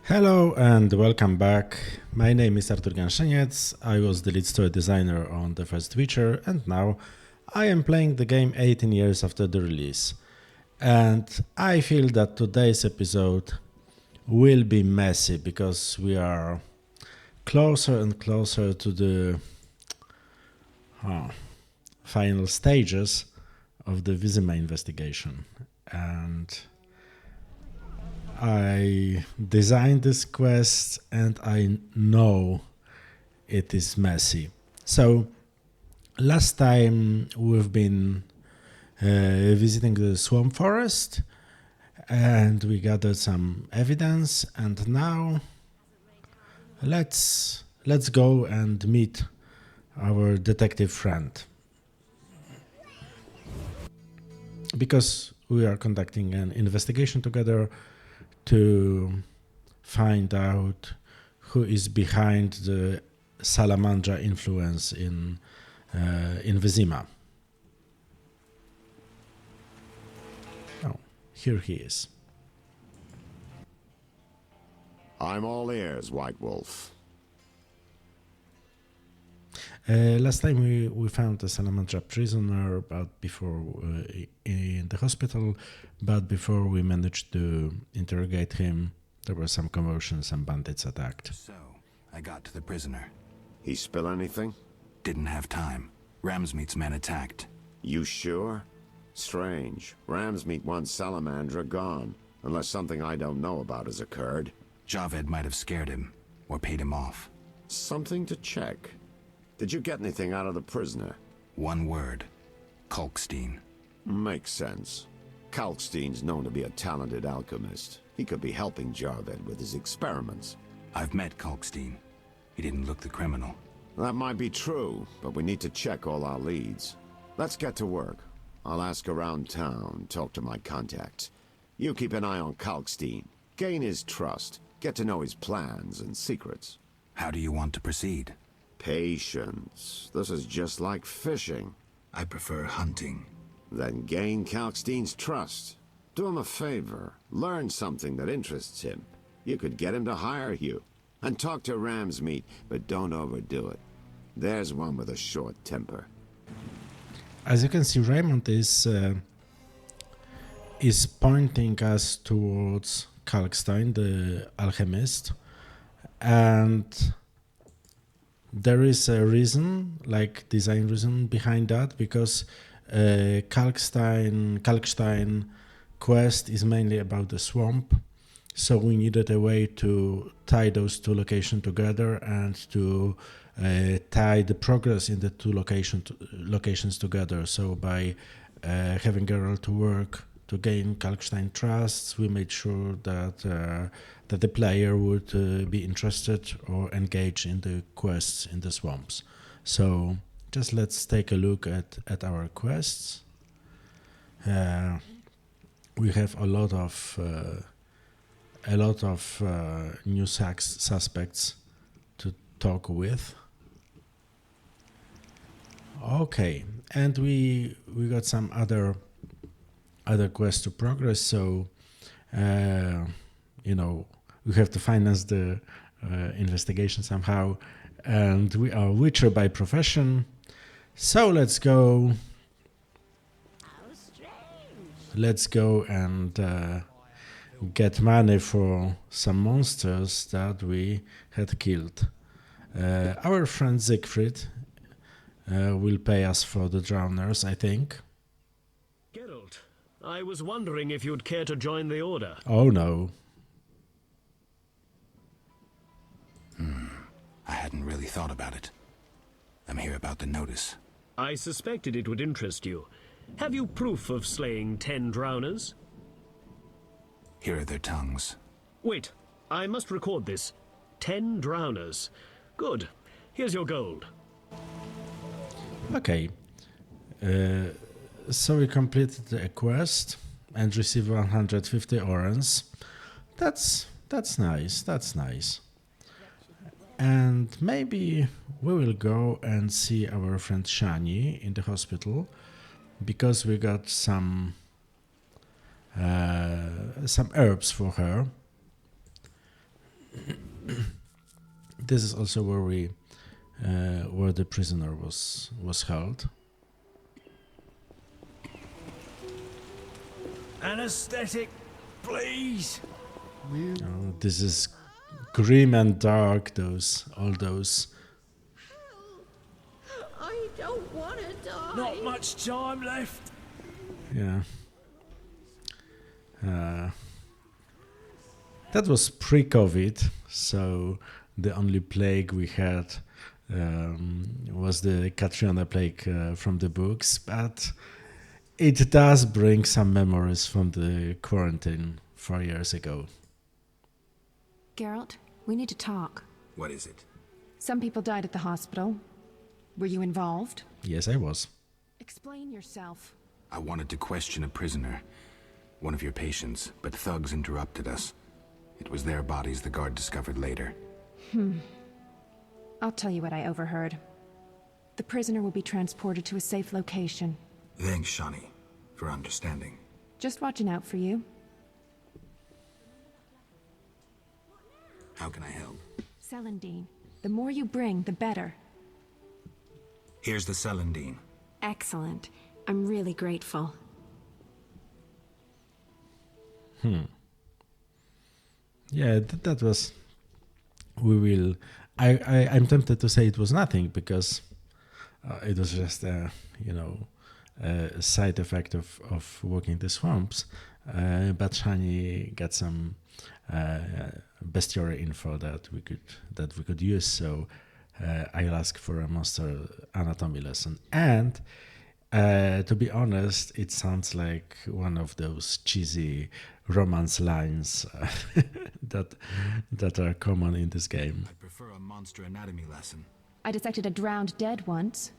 Hello and welcome back. My name is Artur Ganszyniec. I was the lead story designer on the first Witcher, and now I am playing the game 18 years after the release. And I feel that today's episode will be messy because we are closer and closer to the final stages of the Vizima investigation. And I designed this quest and I know it is messy. So last time we've been visiting the swamp forest and we gathered some evidence, and now let's go and meet our detective friend, because we are conducting an investigation together to find out who is behind the Salamandra influence in Vizima. Oh, here he is. I'm all ears, White Wolf. Last time we found a Salamandra prisoner, but before in the hospital, but before we managed to interrogate him, there were some commotion, some bandits attacked. So, I got to the prisoner. He spill anything? Didn't have time. Ramsmeet's men attacked. You sure? Strange. Ramsmeet wants Salamandra gone, unless something I don't know about has occurred. Javed might have scared him, or paid him off. Something to check. Did you get anything out of the prisoner? One word. Kalkstein. Makes sense. Kalkstein's known to be a talented alchemist. He could be helping Javed with his experiments. I've met Kalkstein. He didn't look the criminal. That might be true, but we need to check all our leads. Let's get to work. I'll ask around town, talk to my contacts. You keep an eye on Kalkstein. Gain his trust. Get to know his plans and secrets. How do you want to proceed? Patience. This is just like fishing. I prefer hunting. Then gain Kalkstein's trust. Do him a favor. Learn something that interests him. You could get him to hire you. And talk to Ramsmeet, but don't overdo it. There's one with a short temper. As you can see, Raymond is pointing us towards Kalkstein, the alchemist, and there is a reason, like design reason behind that, because Kalkstein quest is mainly about the swamp, so we needed a way to tie those two locations together and to tie the progress in the two locations together. So by having Geralt to work to gain Kalkstein trusts, we made sure that the player would be interested or engage in the quests in the swamps. So just let's take a look at our quests. We have a lot of new suspects to talk with. Okay, and we got some other quests to progress. So we have to finance the investigation somehow, and we are Witcher by profession. So let's go. Let's go and get money for some monsters that we had killed. Our friend Siegfried will pay us for the drowners, I think. Geralt, I was wondering if you'd care to join the Order. Oh no. I hadn't really thought about it. I'm here about the notice. I suspected it would interest you. Have you proof of slaying 10 drowners? Here are their tongues. Wait, I must record this. 10 drowners. Good. Here's your gold. Okay. So we completed a quest and received 150 orens. That's nice. That's nice. And maybe we will go and see our friend Shani in the hospital, because we got some herbs for her. this is also where the prisoner was held. Anesthetic, please. This is grim and dark. All those. I don't want to die. Not much time left. Yeah. That was pre-COVID, so the only plague we had was the Katrina plague from the books, but it does bring some memories from the quarantine 4 years ago. Geralt, we need to talk. What is it? Some people died at the hospital. Were you involved? Yes, I was. Explain yourself. I wanted to question a prisoner, one of your patients, but thugs interrupted us. It was their bodies the guard discovered later. I'll tell you what I overheard. The prisoner will be transported to a safe location. Thanks, Shani, for understanding. Just watching out for you. How can I help? Celandine. The more you bring, the better. Here's the Celandine. Excellent. I'm really grateful. Yeah, that was. We will. I'm tempted to say it was nothing because it was just a side effect of walking the swamps. But Shani got some bestiary info that we could use. So I'll ask for a monster anatomy lesson. And to be honest, it sounds like one of those cheesy romance lines that are common in this game. I'd prefer a monster anatomy lesson. I detected a drowned dead once.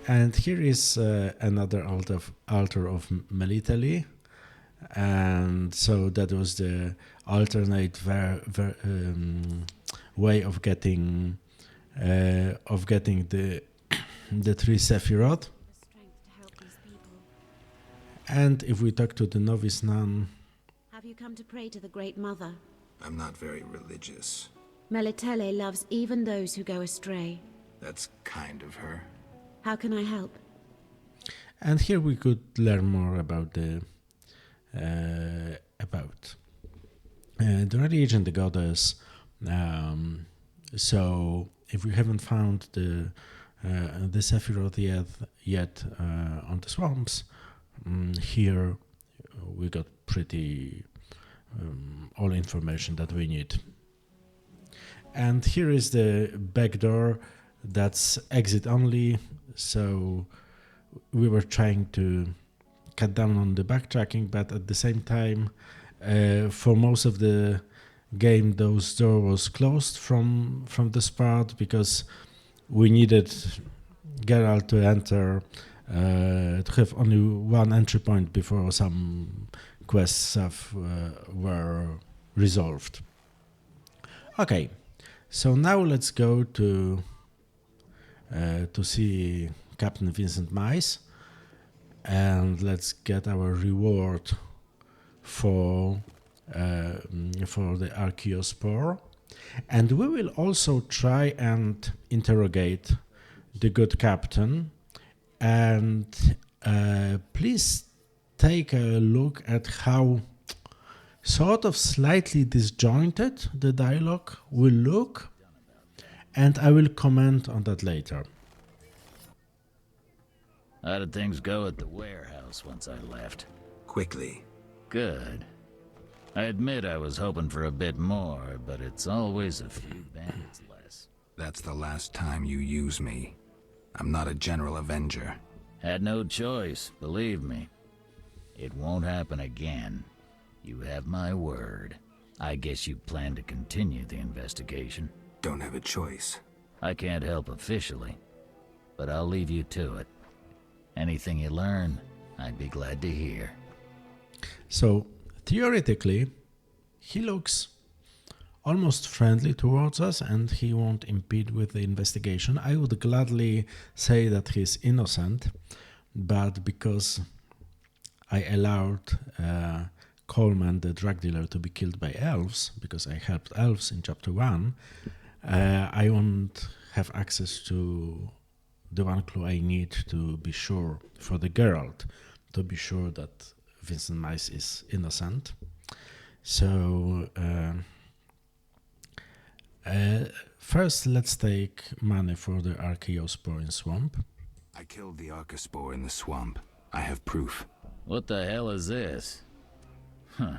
And here is another altar of Melitele, and so that was the alternate way of getting the three Sephiroth. And if we talk to the novice nun, Have you come to pray to the Great Mother? I'm not very religious. Melitele loves even those who go astray. That's kind of her. How can I help? and here we could learn more about the religion, the goddess. So if we haven't found the Sephiroth yet on the swamps, here we got pretty all information that we need. And here is the back door that's exit only, so we were trying to cut down on the backtracking, but at the same time, for most of the game, those door was closed from the start because we needed Geralt to enter, to have only one entry point before some quests were resolved. Okay, so now let's go to see Captain Vincent Mice, and let's get our reward for the Archaeospore, and we will also try and interrogate the good captain. And please take a look at how sort of slightly disjointed the dialogue will look, and I will comment on that later. How did things go at the warehouse once I left? Quickly. Good. I admit I was hoping for a bit more, but it's always a few bandits less. That's the last time you use me. I'm not a general avenger. Had no choice, believe me. It won't happen again. You have my word. I guess you plan to continue the investigation. Don't have a choice. I can't help officially, but I'll leave you to it. Anything you learn, I'd be glad to hear. So, theoretically, he looks almost friendly towards us and he won't impede with the investigation. I would gladly say that he's innocent, but because I allowed Coleman, the drug dealer, to be killed by elves, because I helped elves in chapter 1, I won't have access to the one clue I need to be sure for the Geralt, to be sure that Vincent Mice is innocent. So first, let's take money for the Archaeospore in Swamp. I killed the Archaspore in the swamp. I have proof. What the hell is this? Huh.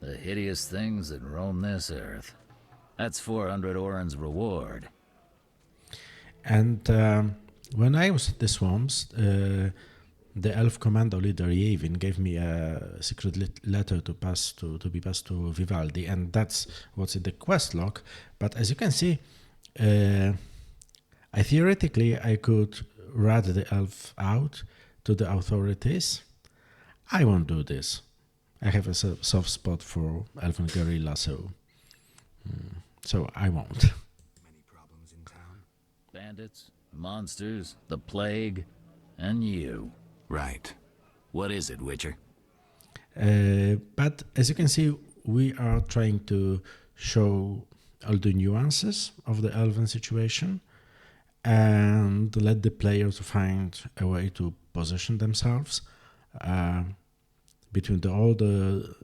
The hideous things that roam this earth. That's 400 Oren's reward. And when I was at the swamps, the elf commando leader Yavin gave me a secret letter to be passed to Vivaldi, and that's what's in the quest log. But as you can see, I theoretically could rat the elf out to the authorities. I won't do this. I have a soft spot for elven guerrilla, so I won't. Many problems in town? Bandits, monsters, the plague, and you. Right. What is it, Witcher? But as you can see, we are trying to show all the nuances of the elven situation and let the players find a way to position themselves between all the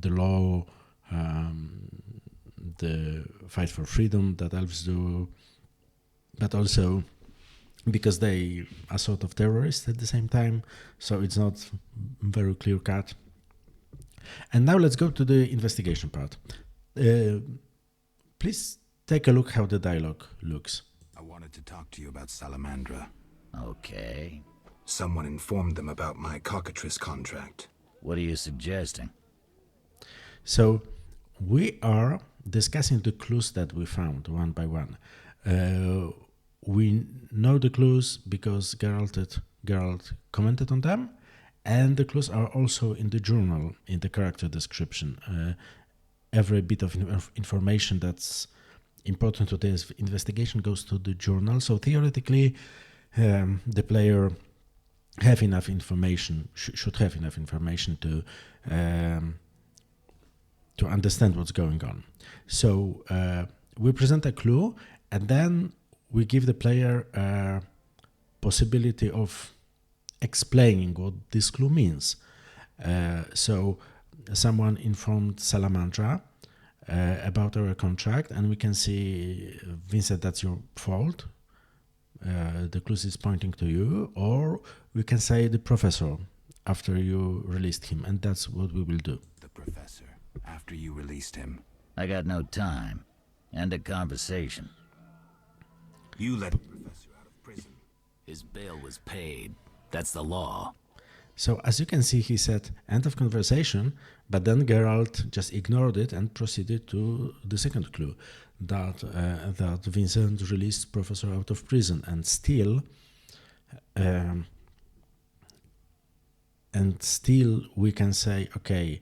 law, the fight for freedom that elves do, but also because they are sort of terrorists at the same time, so it's not very clear cut. And now let's go to the investigation part. Please take a look how the dialogue looks. I wanted to talk to you about Salamandra. Okay. Someone informed them about my cockatrice contract. What are you suggesting? So we are discussing the clues that we found one by one. We know the clues because Geralt commented on them, and the clues are also in the journal, in the character description. Every bit of information that's important to this investigation goes to the journal. So theoretically, the player have enough information, should have enough information to understand what's going on. So we present a clue, and then we give the player a possibility of explaining what this clue means. So someone informed Salamandra about our contract, and we can see, Vincent, that's your fault. The clue is pointing to you, or we can say the professor after you released him, and that's what we will do. The professor, after you released him. I got no time. End of conversation. You let the professor out of prison. His bail was paid. That's the law. So as you can see, he said end of conversation, but then Geralt just ignored it and proceeded to the second clue, that Vincent released Professor out of prison, and still we can say, okay,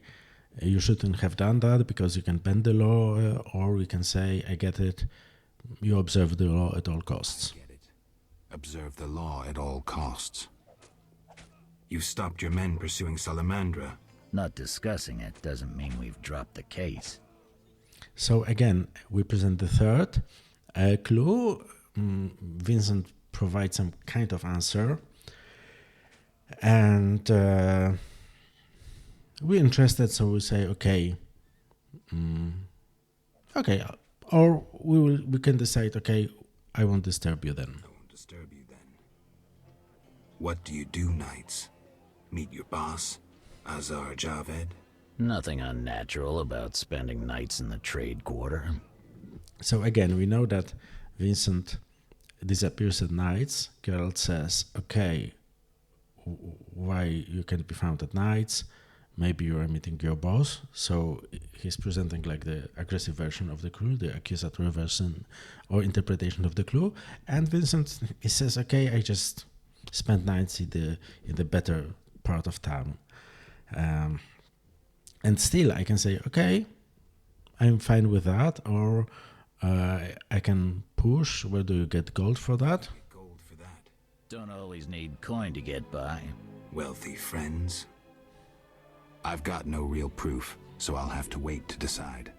you shouldn't have done that because you can bend the law, or we can say, I get it, you observe the law at all costs. I get it. Observe the law at all costs. You stopped your men pursuing Salamandra. Not discussing it doesn't mean we've dropped the case. So again, we present the third clue. Vincent provides some kind of answer, and we're interested, so we say, okay, or we can decide, okay, I won't disturb you then. I won't disturb you then. What do you do nights? Meet your boss, Azar Javed? Nothing unnatural about spending nights in the trade quarter. So again, we know that Vincent disappears at nights. Geralt says, okay, why you can be found at nights? Maybe you are meeting your boss. So he's presenting like the aggressive version of the clue, the accusatory version or interpretation of the clue. And Vincent, he says, okay, I just spent nights in the better part of town. And still I can say, okay, I'm fine with that, or I can push. Where do you get gold for that? Gold for that. Don't always need coin to get by. Wealthy friends? I've got no real proof, so I'll have to wait to decide.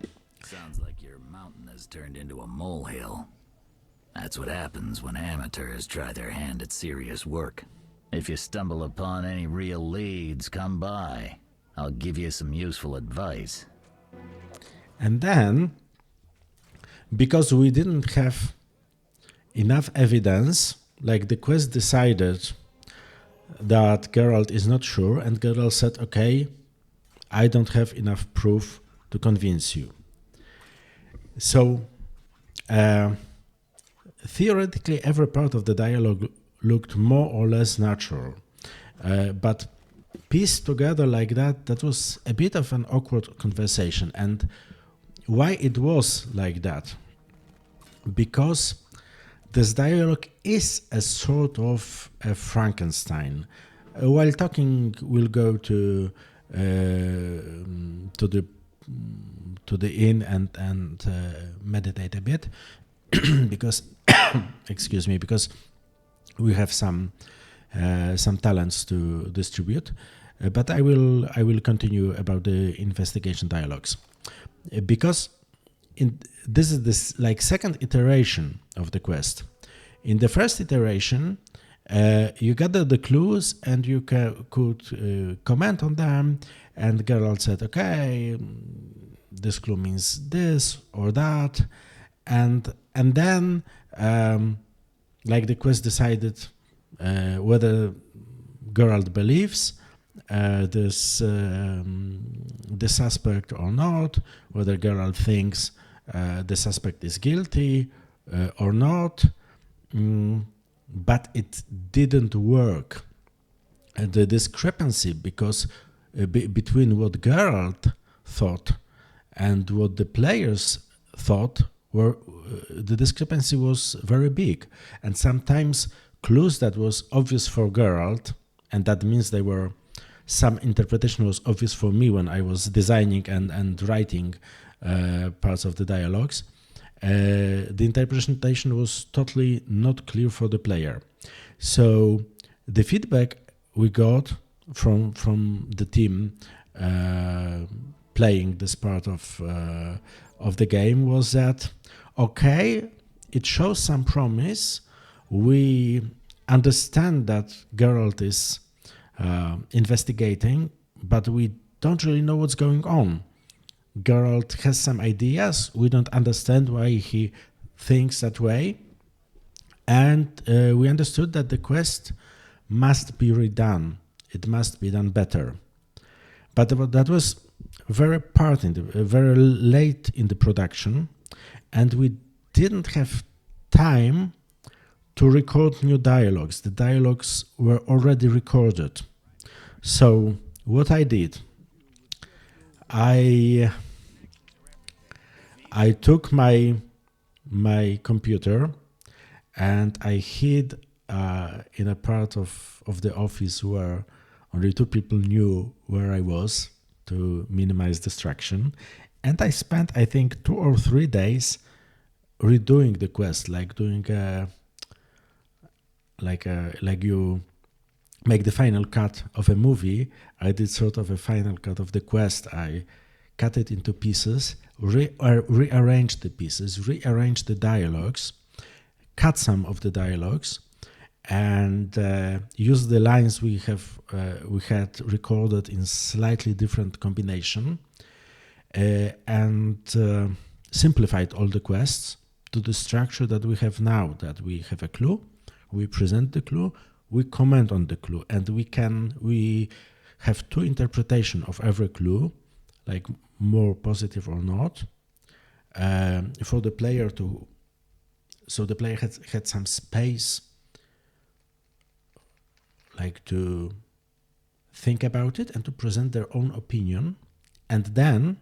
Sounds like your mountain has turned into a molehill. That's what happens when amateurs try their hand at serious work. If you stumble upon any real leads, come by. I'll give you some useful advice. And then, because we didn't have enough evidence, like the quest decided that Geralt is not sure, and Geralt said, okay, I don't have enough proof to convince you. So, theoretically, every part of the dialogue looked more or less natural. But pieced together like that, that was a bit of an awkward conversation. And why it was like that? Because this dialogue is a sort of a Frankenstein. While talking, we'll go to the inn and meditate a bit, because excuse me, because we have some talents to distribute. But I will continue about the investigation dialogues, because this is this like second iteration of the quest. In the first iteration, you gathered the clues and you could comment on them, and Geralt said, okay, this clue means this or that, and then like the quest decided whether Geralt believes the suspect or not, whether Geralt thinks the suspect is guilty or not, but it didn't work. The discrepancy between what Geralt thought and what the players thought the discrepancy was very big, and sometimes clues that was obvious for Geralt, and that means some interpretation was obvious for me when I was designing and writing parts of the dialogues. The interpretation was totally not clear for the player. So the feedback we got from the team playing this part of the game was that, okay, it shows some promise. We understand that Geralt is investigating, but we don't really know what's going on. Geralt has some ideas. We don't understand why he thinks that way. And we understood that the quest must be redone. It must be done better. But that was very late in the production, and we didn't have time to record new dialogues. The dialogues were already recorded. So what I did, I took my computer and I hid in a part of the office where only two people knew where I was, to minimize distraction. And I spent, I think, 2 or 3 days redoing the quest, like doing like you make the final cut of a movie. I did sort of a final cut of the quest. I cut it into pieces, rearranged the pieces, rearranged the dialogues, cut some of the dialogues, and used the lines we had recorded in slightly different combination, and simplified all the quests to the structure that we have now. That we have a clue, we present the clue, we comment on the clue, and we have 2 interpretations of every clue, like more positive or not, for the player to. So the player had some space, like to think about it and to present their own opinion, and then,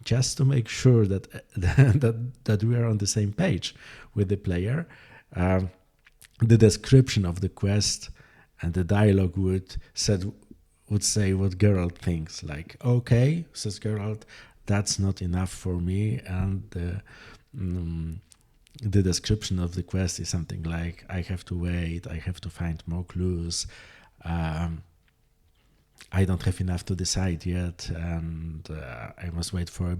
just to make sure that that we are on the same page with the player, the description of the quest and the dialogue would say what Geralt thinks. Like, okay, says Geralt, that's not enough for me, and the description of the quest is something like, I have to wait, I have to find more clues, I don't have enough to decide yet, and I must wait for a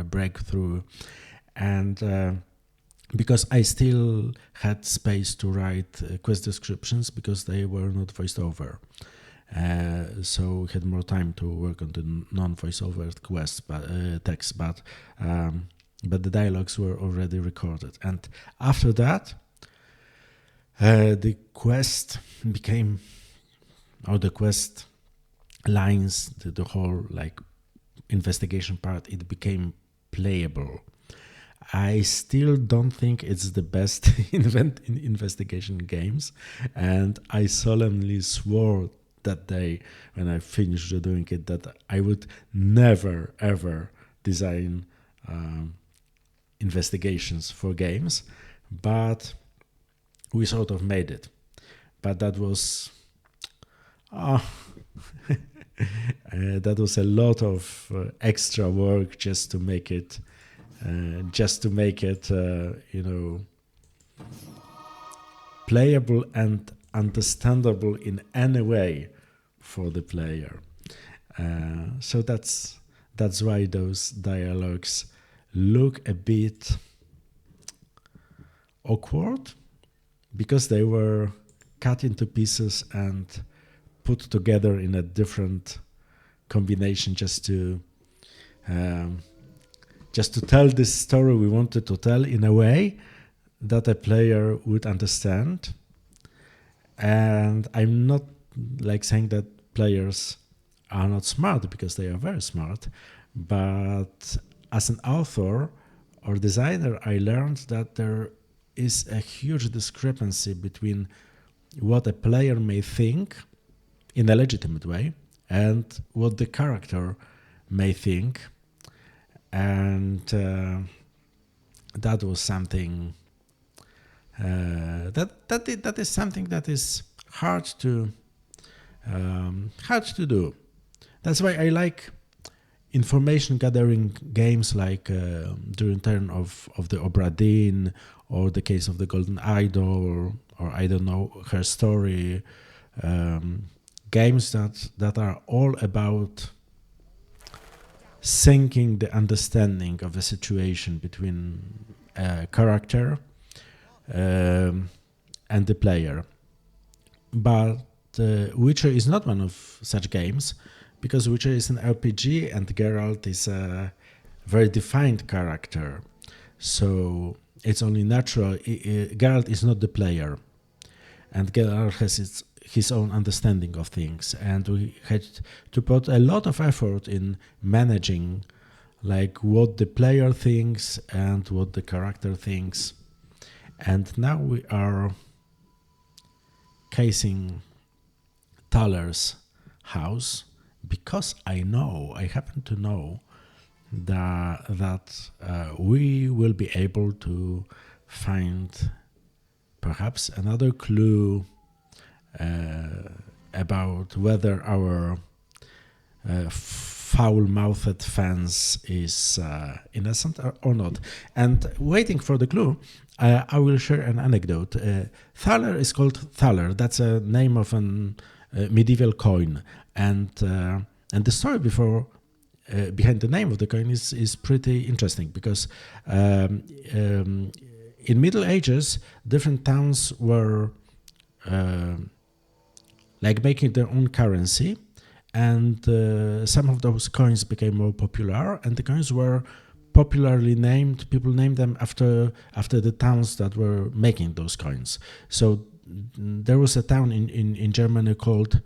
breakthrough. And because I still had space to write quest descriptions because they were not voiced over. So we had more time to work on the non-voiceover quests, text, but the dialogues were already recorded. And after that, the quest became, or the quest lines, the whole like investigation part, it became playable. I still don't think it's the best in investigation games, and I solemnly swore that day when I finished doing it that I would never ever design investigations for games, but we sort of made it. But that was that was a lot of extra work just to make it playable and understandable in any way for the player. So that's why those dialogues look a bit awkward, because they were cut into pieces and put together in a different combination just to tell this story we wanted to tell in a way that a player would understand. And I'm not like saying that players are not smart, because they are very smart, but as an author or designer, I learned that there is a huge discrepancy between what a player may think in a legitimate way and what the character may think. And that was something that is something that is hard to do. That's why I like information gathering games like The Return of the Obra Dinn, or The Case of the Golden Idol, or I don't know, Her Story. Games that are all about syncing the understanding of a situation between a character and the player. But Witcher is not one of such games, because Witcher is an RPG and Geralt is a very defined character. So it's only natural. Geralt is not the player, and Geralt has his own understanding of things, and we had to put a lot of effort in managing like what the player thinks and what the character thinks. And now we are casing Thaller's house, because I happen to know that we will be able to find perhaps another clue about whether our foul-mouthed fence is innocent or not. And waiting for the clue, I will share an anecdote. Thaler is called Thaler. That's a name of an medieval coin, and the story behind the name of the coin is pretty interesting, because in Middle Ages, different towns were like making their own currency, and some of those coins became more popular, and the coins were popularly named. People named them after the towns that were making those coins. So there was a town in Germany called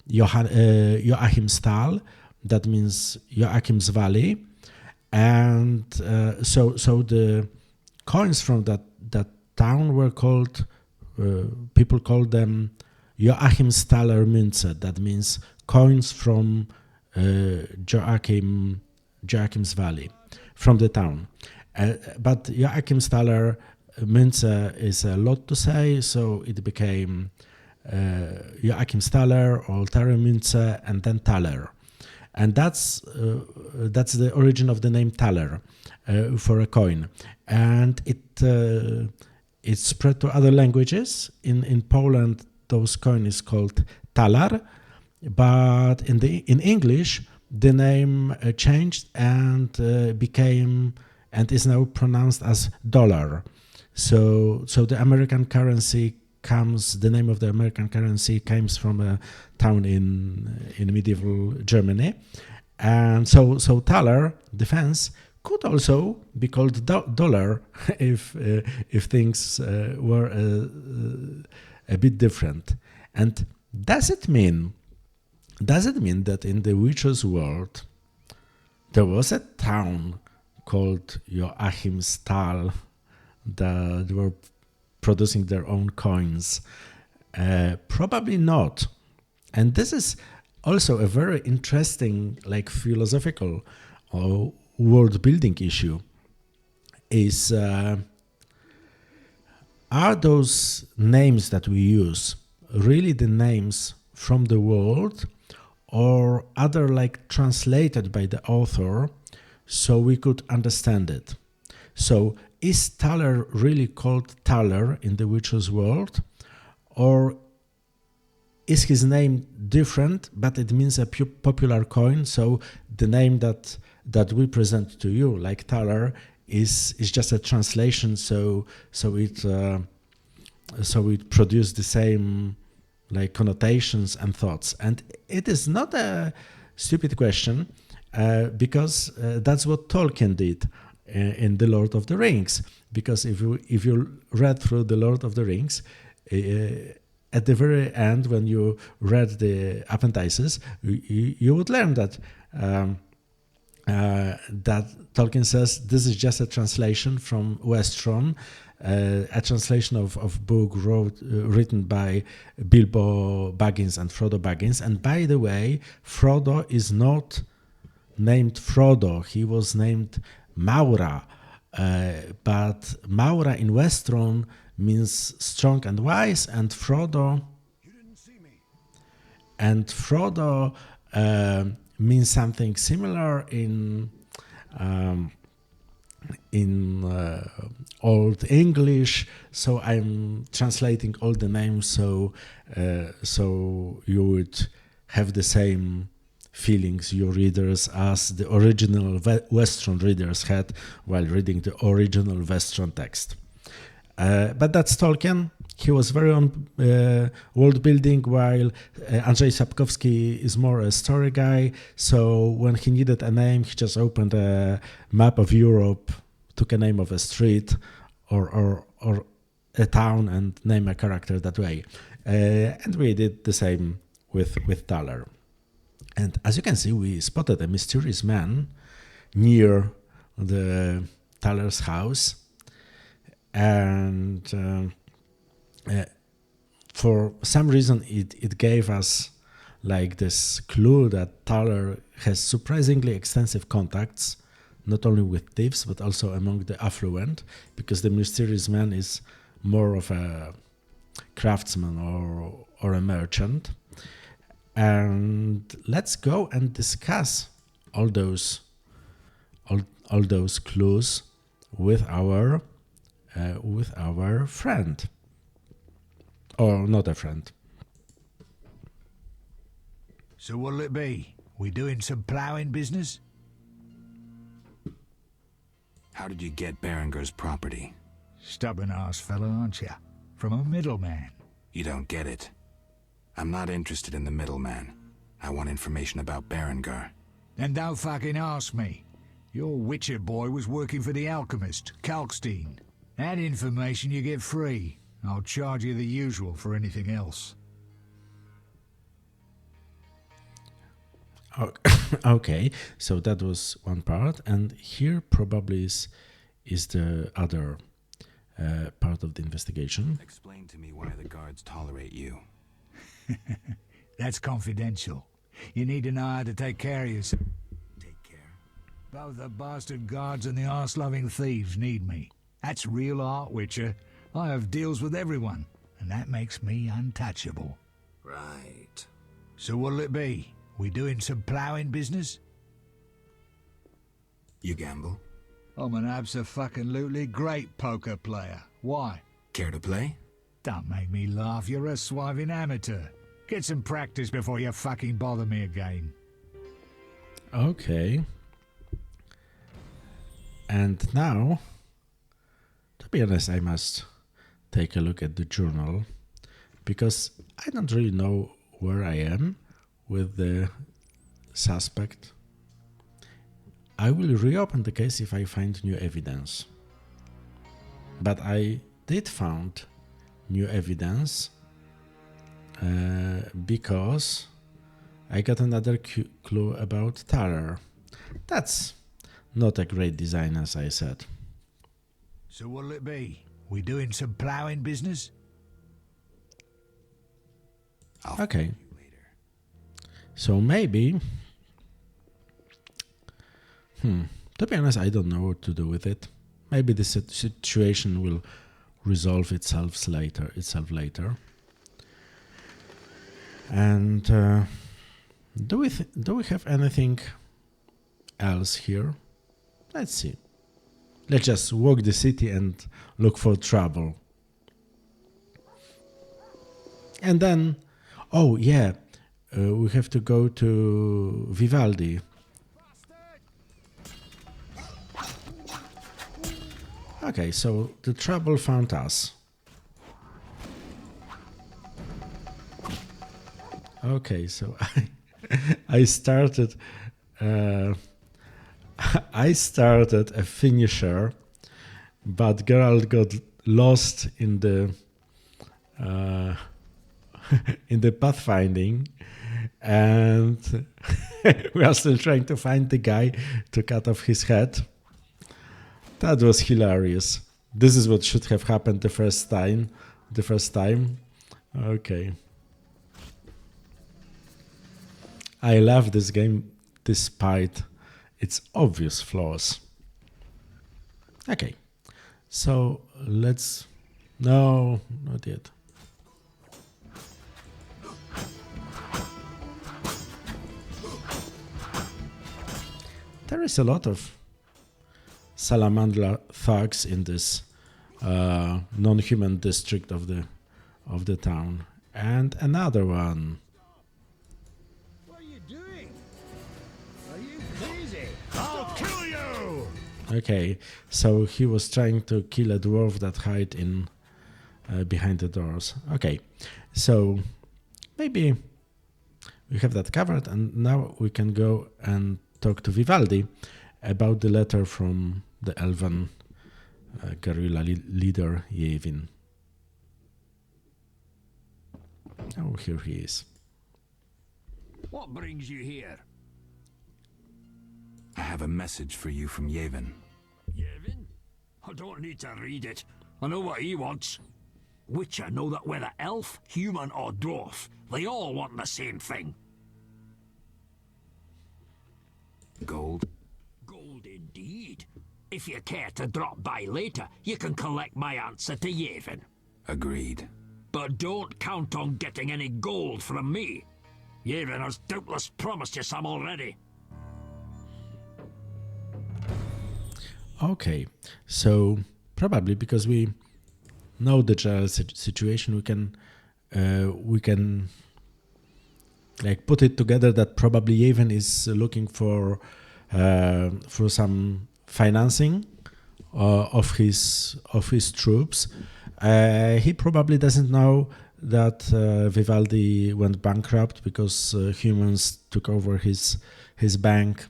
Joachimsthal, that means Joachim's Valley, and so the coins from that town were called, people called them Joachimsthaler Münze. That means coins from Joachim's Valley, from the town. But Joachimsthaler Münze is a lot to say, so it became Joachimsthaler or Thaler Münze, and then Thaler. and that's the origin of the name thaler for a coin, and it spread to other languages. In Poland, those coin is called talar, but in English the name changed and became and is now pronounced as dollar. So the American currency the name of the American currency comes from a town in medieval Germany, and so thaler, defense, could also be called dollar if things were a bit different. And does it mean that in the Witcher's world there was a town called Joachimsthal that were producing their own coins? Probably not. And this is also a very interesting, like, philosophical or world building issue. Is are those names that we use really the names from the world, or other, like, translated by the author so we could understand it? So is thaler really called thaler in the Witcher's world, or is his name different, but it means a popular coin, so the name that we present to you, like thaler, is just a translation, so it produced the same, like, connotations and thoughts? And it is not a stupid question, because that's what Tolkien did in The Lord of the Rings. Because if you read through The Lord of the Rings, at the very end, when you read the appendices, you would learn that that Tolkien says this is just a translation from Westron, a translation of book written by Bilbo Baggins and Frodo Baggins. And by the way, Frodo is not named Frodo, he was named Maura, but Maura in Westron means strong and wise, and Frodo means something similar in Old English. So I'm translating all the names so you would have the same feelings, your readers, as the original Westron readers had while reading the original Westron text. But that's Tolkien. He was very on world building, while Andrzej Sapkowski is more a story guy. So when he needed a name, he just opened a map of Europe, took a name of a street or a town, and named a character that way. And we did the same with thaler. And as you can see, we spotted a mysterious man near the thaler's house. And for some reason, it gave us, like, this clue that thaler has surprisingly extensive contacts, not only with thieves, but also among the affluent, because the mysterious man is more of a craftsman or a merchant. And let's go and discuss all those clues with our friend, or not a friend. So what'll it be? We doing some ploughing business? How did you get Berenger's property? Stubborn-ass fellow, aren't you? From a middleman. You don't get it. I'm not interested in the middleman. I want information about Berenger. Then don't fucking ask me. Your Witcher boy was working for the alchemist, Kalkstein. That information you get free. I'll charge you the usual for anything else. Okay, so that was one part, and here probably is the other part of the investigation. Explain to me why the guards tolerate you. That's confidential. You need to know how to take care of yourself. Take care. Both the bastard guards and the arse-loving thieves need me. That's real art, Witcher. I have deals with everyone, and that makes me untouchable. Right. So what'll it be? We doing some ploughing business? You gamble? I'm an abso-fucking-lutely great poker player. Why? Care to play? Don't make me laugh, you're a swiving amateur. Get some practice before you fucking bother me again. Okay. And now, to be honest, I must take a look at the journal, because I don't really know where I am with the suspect. I will reopen the case if I find new evidence. But I did find new evidence because I got another clue about terror. That's not a great design, as I said. So what'll it be? We doing some ploughing business? Okay. So maybe... To be honest, I don't know what to do with it. Maybe the situation will resolve itself later. And do we have anything else here? Let's see. Let's just walk the city and look for trouble. And then, oh yeah, we have to go to Vivaldi. Okay, so the trouble found us. Okay, so I started I started a finisher, but Geralt got lost in the in the pathfinding, and we are still trying to find the guy to cut off his head. That was hilarious. This is what should have happened the first time. Okay. I love this game despite its obvious flaws. Okay. So let's... No, not yet. There is a lot of Salamandra thugs in this non-human district of the town, and another one. What are you doing? Are you crazy? I'll kill you! Okay, so he was trying to kill a dwarf that hid in behind the doors. Okay, so maybe we have that covered, and now we can go and talk to Vivaldi about the letter from the elven guerrilla leader Yevin. Oh, here he is. What brings you here? I have a message for you from Yevon. Yevon? I don't need to read it. I know what he wants. Witcher know that whether elf, human or dwarf, they all want the same thing. Gold? Gold indeed. If you care to drop by later, you can collect my answer to Yevon. Agreed. But don't count on getting any gold from me. Yevon has doubtless promised you some already. Okay, so probably because we know the general situation, we can like put it together that probably Yevon is looking for some financing of his troops. He probably doesn't know that Vivaldi went bankrupt because humans took over his bank.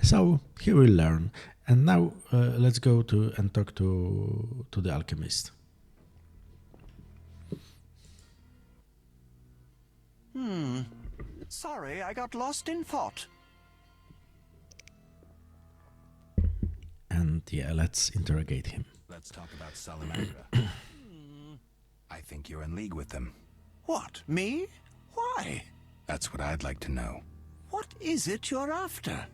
So he will learn. And now let's go to and talk to the alchemist. Sorry, I got lost in thought. And yeah, let's interrogate him. Let's talk about Salamandra. I think you're in league with them. What, me? Why? That's what I'd like to know. What is it you're after?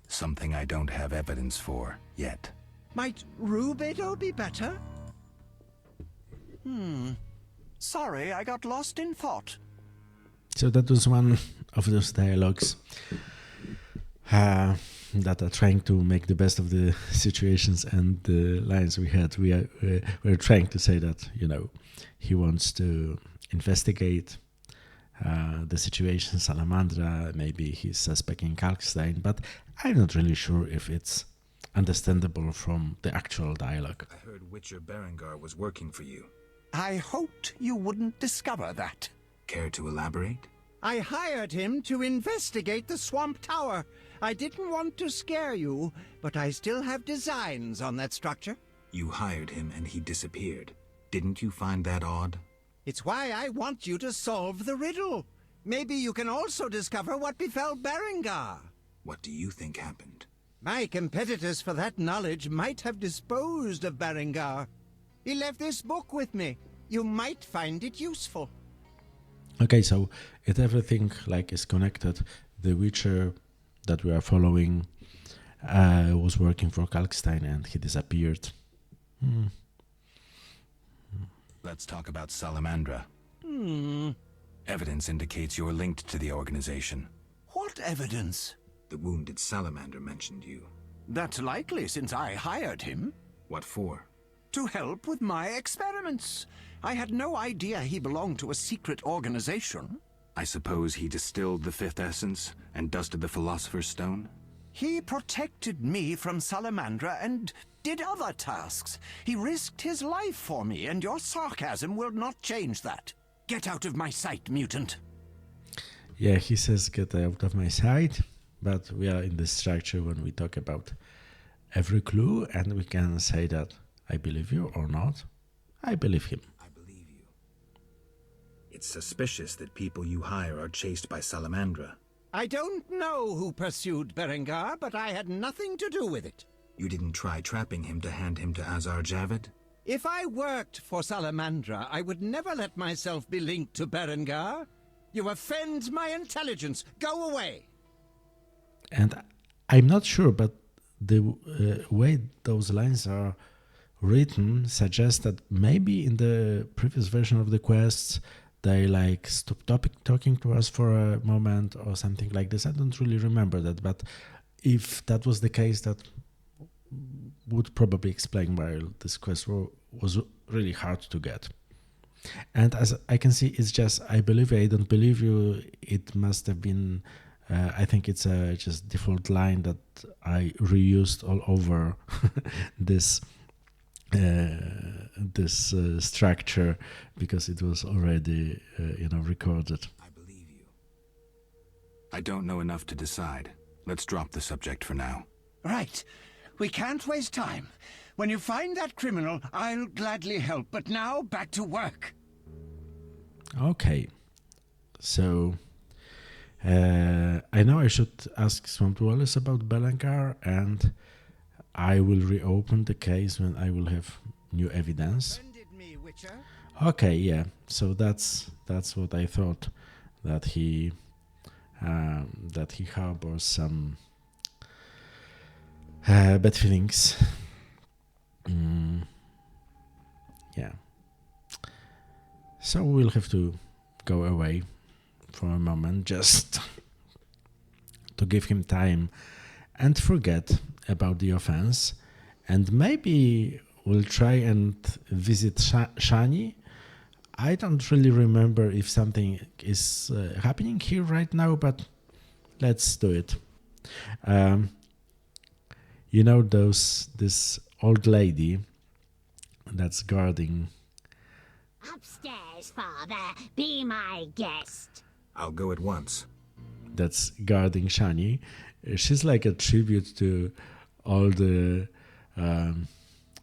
Something I don't have evidence for yet. Might Rubedo be better? Sorry, I got lost in thought. So that was one of those dialogues that are trying to make the best of the situations and the lines we had. We're trying to say that, he wants to investigate the situation, Salamandra, maybe he's suspecting Kalkstein, but I'm not really sure if it's understandable from the actual dialogue. I heard Witcher Berengar was working for you. I hoped you wouldn't discover that. Care to elaborate? I hired him to investigate the Swamp Tower. I didn't want to scare you, but I still have designs on that structure. You hired him and he disappeared. Didn't you find that odd? It's why I want you to solve the riddle. Maybe you can also discover what befell Berengar. What do you think happened? My competitors for that knowledge might have disposed of Berengar. He left this book with me. You might find it useful. Okay, so everything is connected. The Witcher that we are following was working for Kalkstein and he disappeared. Let's talk about Salamandra. Evidence indicates you're linked to the organization. What evidence? The wounded salamander mentioned you. That's likely, since I hired him. What for? To help with my experiments. I had no idea he belonged to a secret organization. I suppose he distilled the fifth essence and dusted the Philosopher's Stone? He protected me from Salamandra and did other tasks. He risked his life for me, and your sarcasm will not change that. Get out of my sight, mutant. Yeah, he says get out of my sight, but we are in this structure when we talk about every clue, and we can say that I believe you or not. I believe him. I believe you. It's suspicious that people you hire are chased by Salamandra. I don't know who pursued Berengar, but I had nothing to do with it. You didn't try trapping him to hand him to Azar Javid? If I worked for Salamandra, I would never let myself be linked to Berengar. You offend my intelligence. Go away. And I'm not sure, but the way those lines are written suggests that maybe in the previous version of the quests they stopped talking to us for a moment or something like this. I don't really remember that, but if that was the case, that would probably explain why this quest was really hard to get. And as I can see, it's just I believe you, I don't believe you. It must have been I think it's a just default line that I reused all over this structure because it was already recorded. I believe you. I don't know enough to decide. Let's drop the subject for now. Right. We can't waste time. When you find that criminal, I'll gladly help. But now, back to work. Okay. So, I know I should ask Swamp Wallace about Berengar, and I will reopen the case when I will have new evidence. Okay, yeah. So that's what I thought, that he harbors some bad feelings. Yeah. So we'll have to go away for a moment just to give him time and forget about the offense, and maybe we'll try and visit Shani. I don't really remember if something is happening here right now, but let's do it. This old lady that's guarding. Upstairs, Father. Be my guest. I'll go at once. That's guarding Shani. She's like a tribute to all the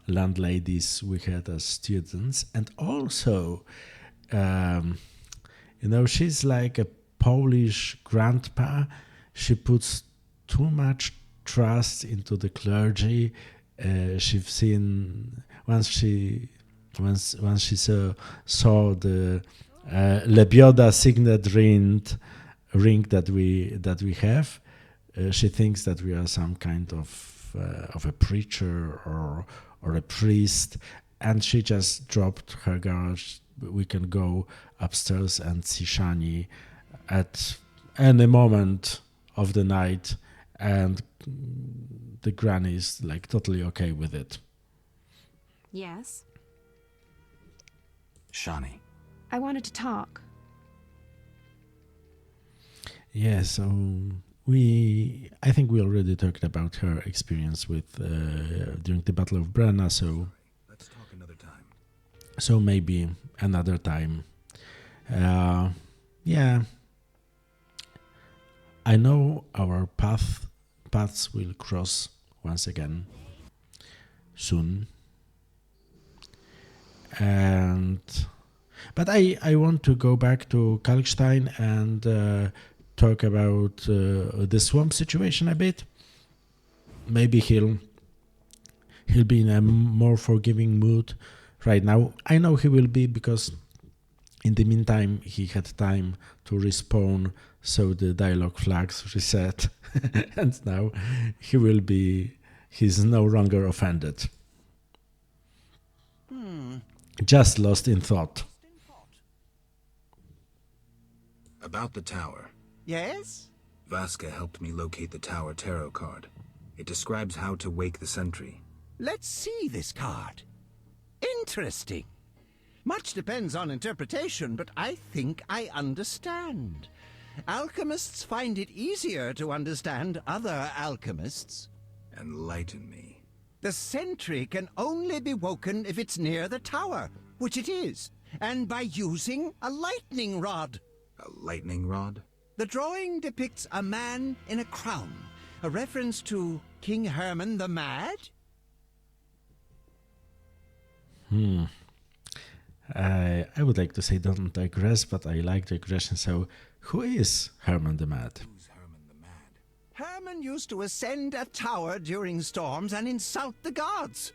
landladies we had as students, and also, she's like a Polish grandpa. She puts too much trust into the clergy. She's seen once she saw the Lebioda signet ring that we have. She thinks that we are some kind of a preacher or a priest, and she just dropped her garage. We can go upstairs and see Shani at any moment of the night, and the granny is like totally okay with it. Yes? Shani. I wanted to talk. Yeah, so I think we already talked about her experience with during the Battle of Brenna, so Let's talk another time. So maybe another time. Yeah, I know our paths will cross once again soon, but I want to go back to Kalkstein and talk about the swamp situation a bit. Maybe he'll be in a more forgiving mood right now. I know he will be, because in the meantime he had time to respawn, so the dialogue flags reset and now he's no longer offended. Just lost in thought. About the tower. Yes? Vasca helped me locate the tower tarot card. It describes how to wake the sentry. Let's see this card. Interesting. Much depends on interpretation, but I think I understand. Alchemists find it easier to understand other alchemists. Enlighten me. The sentry can only be woken if it's near the tower, which it is, and by using a lightning rod. A lightning rod? The drawing depicts a man in a crown, a reference to King Herman the Mad. I would like to say don't digress, but I like digression. So, who is Herman the Mad? Who's Herman the Mad? Herman used to ascend a tower during storms and insult the gods.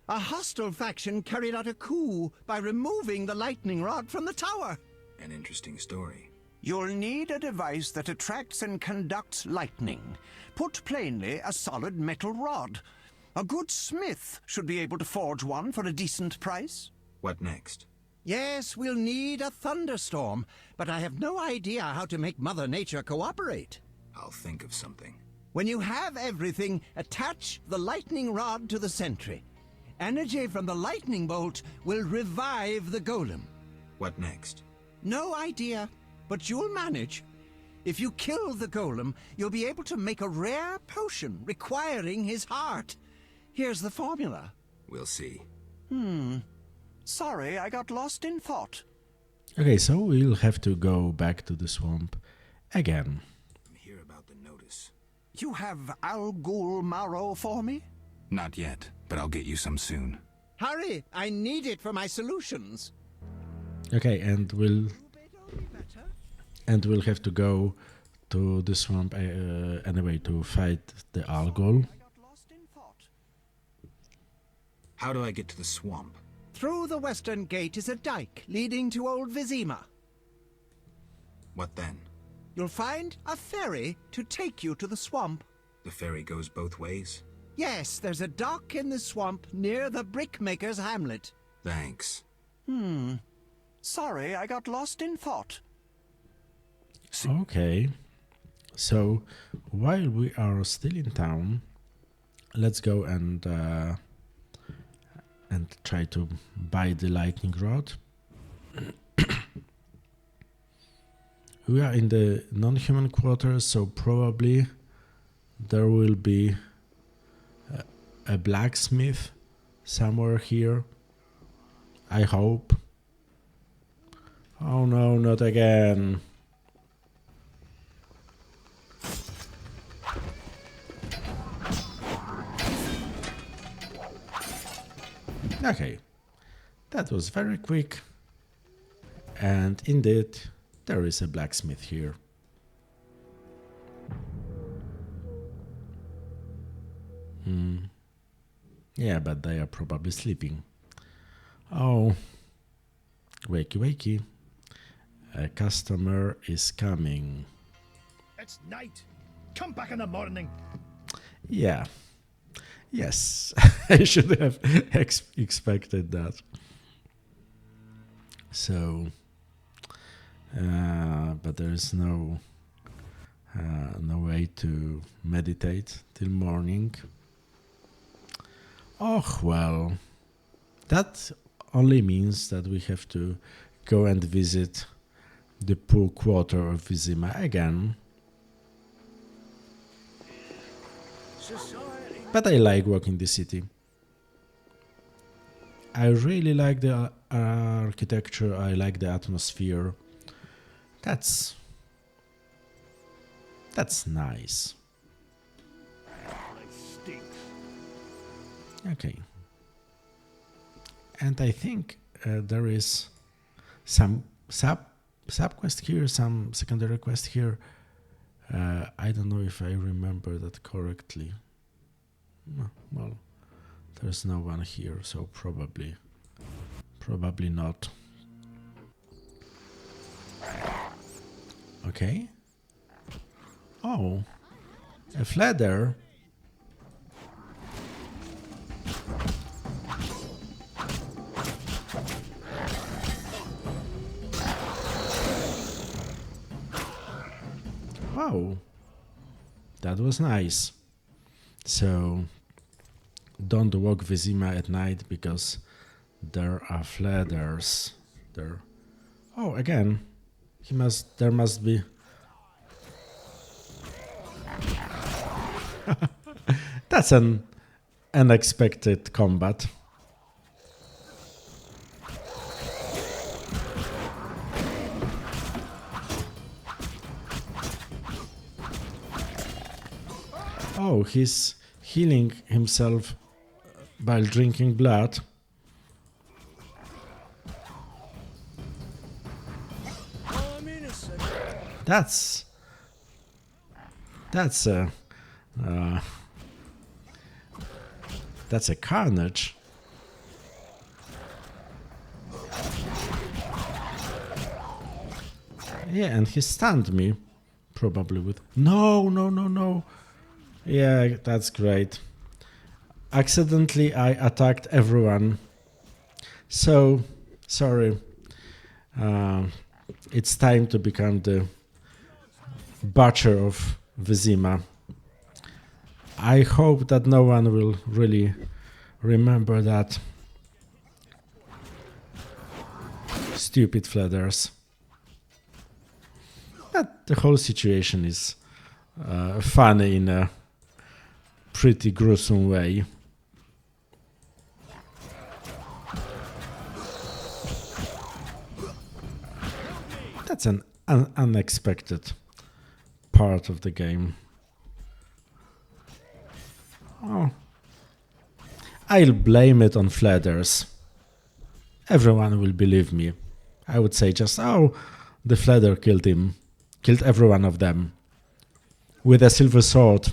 A hostile faction carried out a coup by removing the lightning rod from the tower. An interesting story. You'll need a device that attracts and conducts lightning. Put plainly, a solid metal rod. A good smith should be able to forge one for a decent price. What next? Yes, we'll need a thunderstorm, but I have no idea how to make Mother Nature cooperate. I'll think of something. When you have everything, attach the lightning rod to the sentry. Energy from the lightning bolt will revive the golem. What next? No idea, but you'll manage. If you kill the golem, you'll be able to make a rare potion requiring his heart. Here's the formula. We'll see. Sorry, I got lost in thought. Okay, so we'll have to go back to the swamp again. I'm here about the notice. You have Al Ghul marrow for me? Not yet, but I'll get you some soon. Hurry, I need it for my solutions. Okay, and we'll have to go to the swamp anyway to fight the Algol. How do I get to the swamp? Through the western gate is a dike leading to Old Vizima. What then? You'll find a ferry to take you to the swamp. The ferry goes both ways? Yes, there's a dock in the swamp near the brickmaker's hamlet. Thanks. Sorry, I got lost in thought. Okay, so while we are still in town, let's go and try to buy the lightning rod. We are in the non-human quarters, so probably there will be a blacksmith somewhere here. I hope. Oh no, not again. Okay, that was very quick. And indeed, there is a blacksmith here. Yeah, but they are probably sleeping. Oh, wakey wakey. A customer is coming. It's night. Come back in the morning. Yeah. Yes, I should have expected that. So, but there is no way to meditate till morning. Oh well, that only means that we have to go and visit the poor quarter of Vizima again. But I like walking the city. I really like the architecture, I like the atmosphere. That's nice. Okay. And I think there is some sub quest here, some secondary quest here. I don't know if I remember that correctly. Well, there's no one here, so probably not. Okay. Oh, a fladder. Wow, that was nice. So don't walk Vizima at night because there are fladders there. Oh, again, there must be. That's an unexpected combat. Oh, he's healing himself while drinking blood. That's a carnage. Yeah, and he stunned me, probably with no. Yeah, that's great. Accidentally, I attacked everyone. So sorry. It's time to become the butcher of Vizima. I hope that no one will really remember that. Stupid fladders. But the whole situation is funny in a pretty gruesome way. That's an unexpected part of the game. Oh, I'll blame it on fladders. Everyone will believe me. I would say just, oh, the fladder killed him. Killed every one of them. With a silver sword.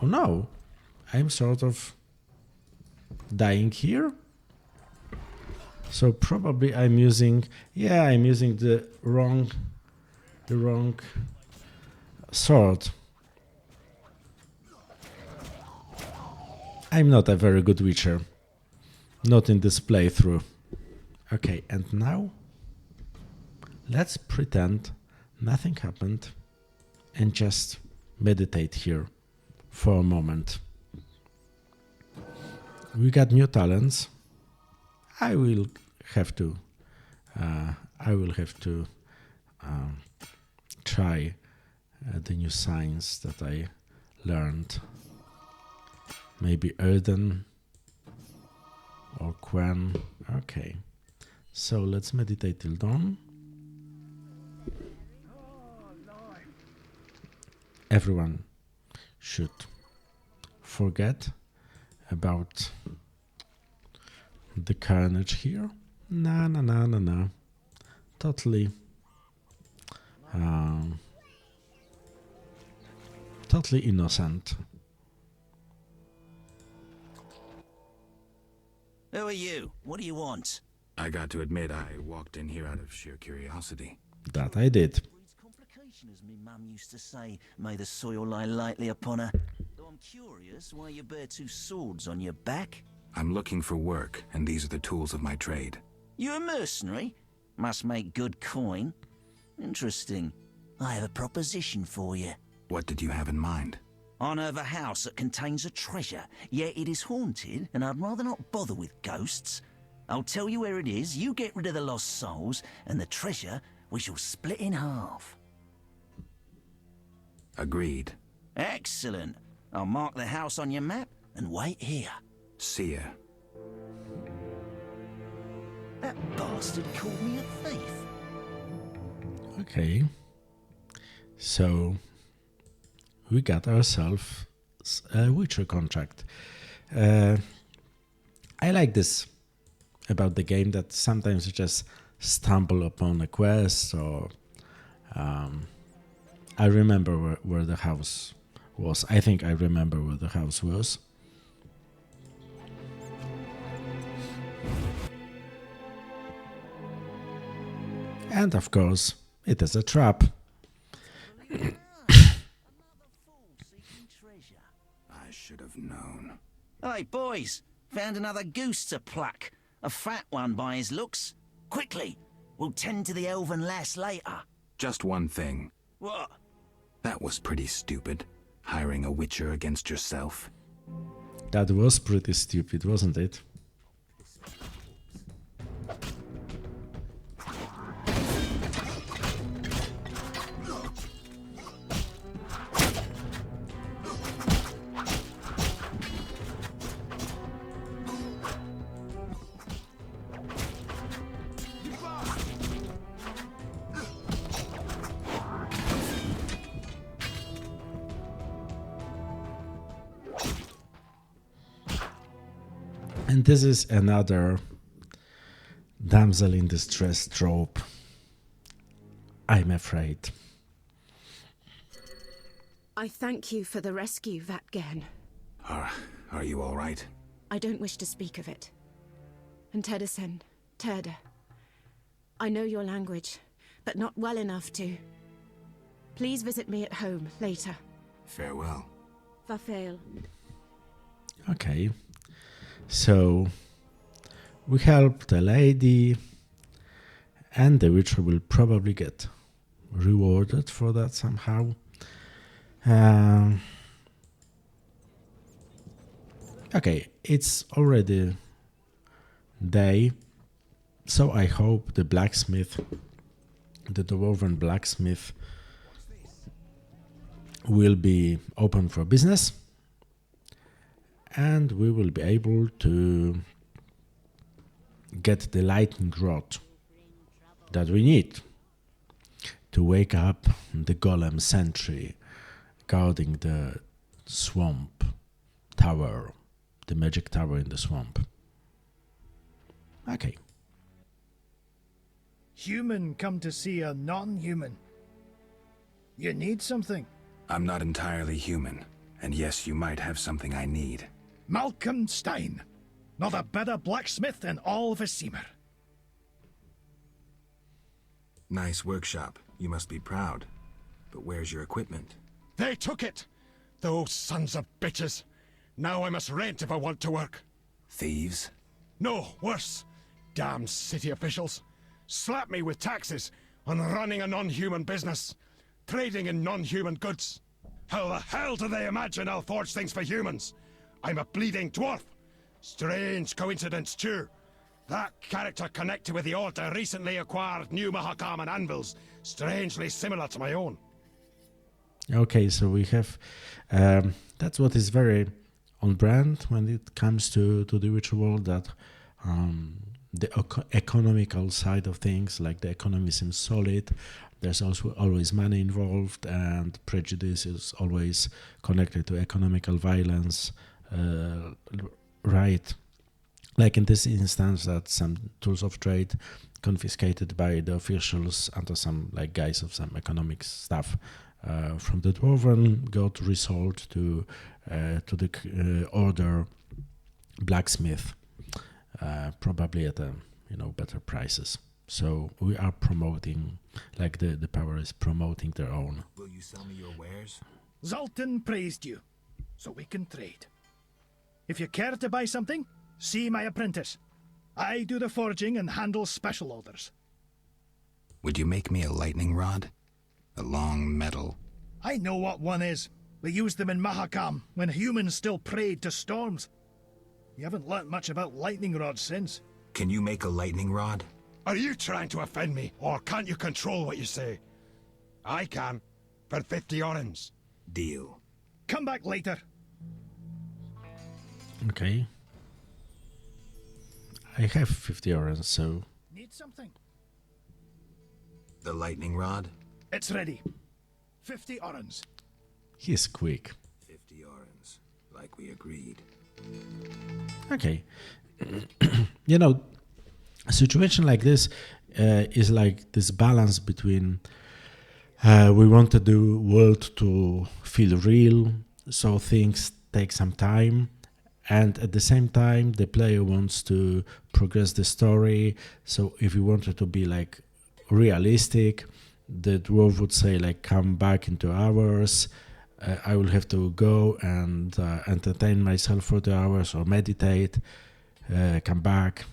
Oh no, I'm sort of dying here. So probably I'm using the wrong sword. I'm not a very good witcher. Not in this playthrough. Okay, and now let's pretend nothing happened and just meditate here for a moment. We got new talents. I will have to try the new signs that I learned. Maybe Erden or Quen. Okay, so let's meditate till dawn. Everyone should forget about the carnage here. Nah. Totally innocent. Who are you? What do you want? I got to admit, I walked in here out of sheer curiosity. That I did. As me mum used to say, may the soil lie lightly upon her. Though I'm curious why you bear two swords on your back. I'm looking for work, and these are the tools of my trade. You a mercenary? Must make good coin. Interesting. I have a proposition for you. What did you have in mind? I know of a house that contains a treasure, yet it is haunted, and I'd rather not bother with ghosts. I'll tell you where it is, you get rid of the lost souls, and the treasure we shall split in half. Agreed. Excellent. I'll mark the house on your map and wait here. See ya. That bastard called me a thief. Okay. So we got ourselves a Witcher contract. I like this about the game, that sometimes you just stumble upon a quest, or I remember where the house was. I think I remember where the house was. And of course, it is a trap. I should have known. Hey, boys, found another goose to pluck. A fat one by his looks. Quickly, we'll tend to the elven lass later. Just one thing. What? That was pretty stupid. Hiring a Witcher against yourself. That was pretty stupid, wasn't it? And this is another damsel in distress trope, I'm afraid. I thank you for the rescue, Vatgen. Are you all right? I don't wish to speak of it. And Tedesen, Terda. I know your language, but not well enough to. Please visit me at home later. Farewell. Vafail. Okay. So we help the lady, and the Witcher will probably get rewarded for that somehow. Okay, it's already day, so I hope the blacksmith, the dwarven blacksmith, will be open for business. And we will be able to get the lightning rod that we need to wake up the golem sentry guarding the swamp tower, the magic tower in the swamp. Okay. Human come to see a non-human. You need something? I'm not entirely human, and yes, you might have something I need. Malcolm Stein. Not a better blacksmith in all Vizima. Nice workshop. You must be proud. But where's your equipment? They took it! Those sons of bitches. Now I must rent if I want to work. Thieves? No, worse. Damn city officials. Slap me with taxes on running a non-human business. Trading in non-human goods. How the hell do they imagine I'll forge things for humans? I'm a bleeding dwarf. Strange coincidence, too. That character connected with the altar recently acquired new Mahakaman anvils, strangely similar to my own. Okay, so we have... that's what is very on brand when it comes to the Witcher world, that the economical side of things, like the economy seems solid. There's also always money involved, and prejudice is always connected to economical violence. Right, like in this instance, that some tools of trade confiscated by the officials under some like guise of some economic stuff from the dwarven got resold to the order blacksmith, probably at better prices. So we are promoting, like the power is promoting their own. Will you sell me your wares? Zoltan praised you, so we can trade. If you care to buy something, see my apprentice. I do the forging and handle special orders. Would you make me a lightning rod? A long metal? I know what one is. We used them in Mahakam when humans still prayed to storms. You haven't learnt much about lightning rods since. Can you make a lightning rod? Are you trying to offend me, or can't you control what you say? I can, for 50 orens. Deal. Come back later. Okay. I have 50 orens, so... Need something? The lightning rod? It's ready. 50 orens. He's quick. 50 orens, like we agreed. Okay. You know, a situation like this is like this balance between we want the world to feel real, so things take some time, and at the same time the player wants to progress the story. So if we want it to be like realistic, the dwarf would say like, come back in 2 hours. I will have to go and entertain myself for 2 hours or meditate, come back,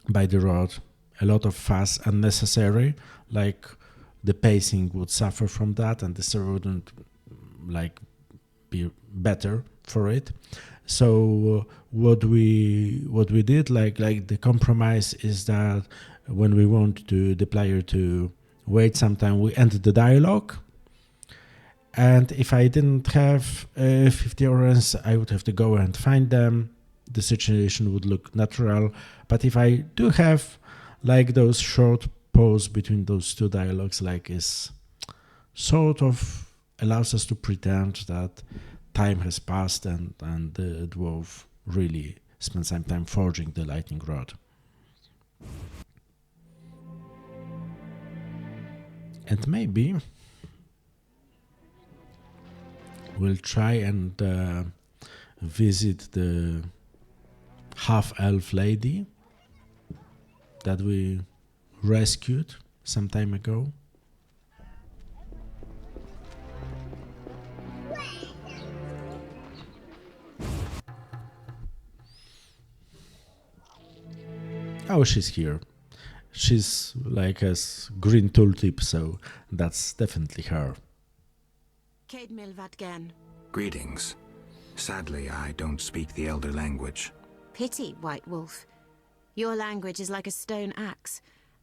by the road. A lot of fuss unnecessary, like the pacing would suffer from that and the server wouldn't like be better for it. So what we did, like the compromise is that when we want the player to wait some time, we end the dialogue. And if I didn't have 50 orens, I would have to go and find them. The situation would look natural. But if I do have like those short pause between those two dialogues, like is sort of allows us to pretend that time has passed and the dwarf really spent some time forging the lightning rod. And maybe we'll try and visit the half-elf lady that we rescued some time ago. Oh, she's here. She's like a green tooltip, so that's definitely her. Cade Milvatgen. Greetings. Sadly, I don't speak the Elder language. Pity, White Wolf. Your language is like a stone axe.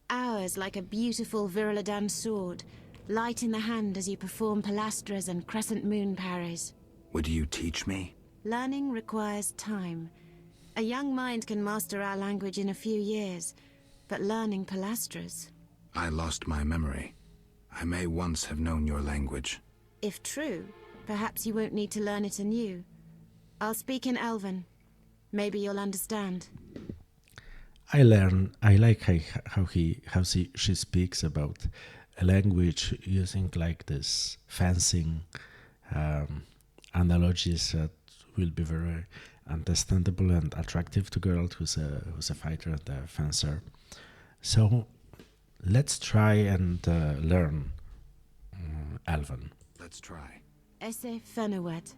Ours like a beautiful Viriladan sword, light in the hand as you perform pilastras and crescent moon parries. Would you teach me? Learning requires time. A young mind can master our language in a few years, but learning pilastras... I lost my memory. I may once have known your language. If true, perhaps you won't need to learn it anew. I'll speak in Elven. Maybe you'll understand. I like how she speaks about a language using like this fencing analogies that will be very understandable and attractive to girls who's a fighter and a fencer. So let's try and learn Elven. Let's try. Esse Fenowed.